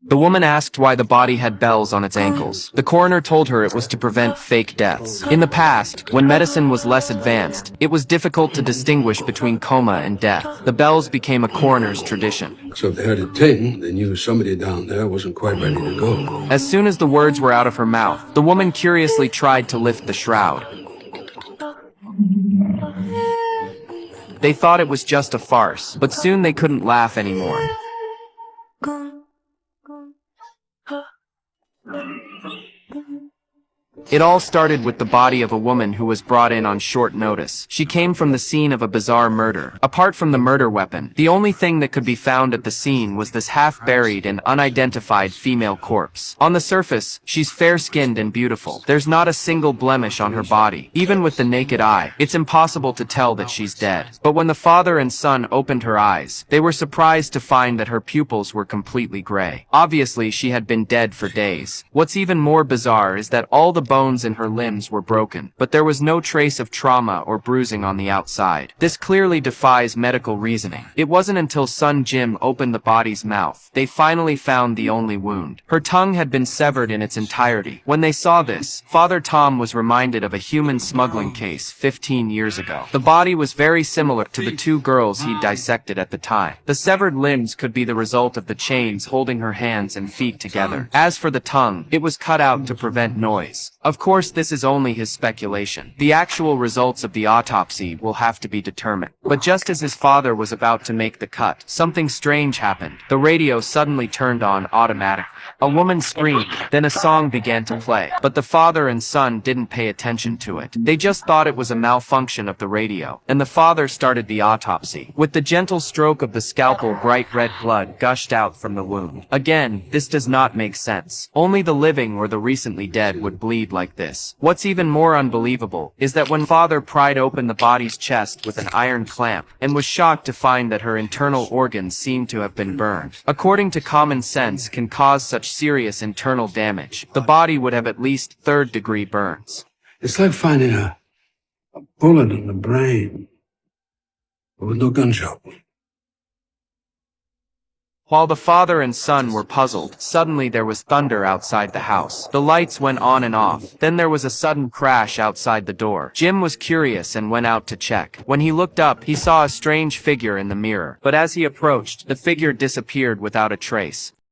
The woman asked why the body had bells on its ankles. The coroner told her it was to prevent fake deaths. In the past, when medicine was less advanced, it was difficult to distinguish between coma and death. The bells became a coroner's tradition. So if they heard it ting, they knew somebody down there wasn't quite ready to go. As soon as the words were out of her mouth, the woman curiously tried to lift the shroud. They thought it was just a farce, but soon they couldn't laugh anymore. It all started with the body of a woman who was brought in on short notice. She came from the scene of a bizarre murder. Apart from the murder weapon, the only thing that could be found at the scene was this half-buried and unidentified female corpse. On the surface, she's fair-skinned and beautiful. There's not a single blemish on her body. Even with the naked eye, it's impossible to tell that she's dead. But when the father and son opened her eyes, they were surprised to find that her pupils were completely gray. Obviously, she had been dead for days. What's even more bizarre is that all the bones in her limbs were broken, but there was no trace of trauma or bruising on the outside. This clearly defies medical reasoning. It wasn't until son Jim opened the body's mouth they finally found the only wound. Her tongue had been severed in its entirety. When they saw this, Father Tom was reminded of a human smuggling case 15 years ago. The body was very similar to the two girls he'd dissected at the time. The severed limbs could be the result of the chains holding her hands and feet together. As for the tongue, it was cut out to prevent noise. Of course, this is only his speculation. The actual results of the autopsy will have to be determined. But just as his father was about to make the cut, something strange happened. The radio suddenly turned on automatically. A woman screamed, then a song began to play. But the father and son didn't pay attention to it. They just thought it was a malfunction of the radio. And the father started the autopsy. With the gentle stroke of the scalpel, bright red blood gushed out from the wound. Again, this does not make sense. Only the living or the recently dead would bleed like this. What's even more unbelievable is that when father pried open the body's chest with an iron clamp and was shocked to find that her internal organs seemed to have been burned. According to common sense can cause such serious internal damage, the body would have at least third-degree burns. It's like finding a bullet in the brain, but with no gunshot wound. While the father and son were puzzled, suddenly there was thunder outside the house. The lights went on and off. Then there was a sudden crash outside the door. Jim was curious and went out to check. When he looked up, he saw a strange figure in the mirror. But as he approached, the figure disappeared without a trace.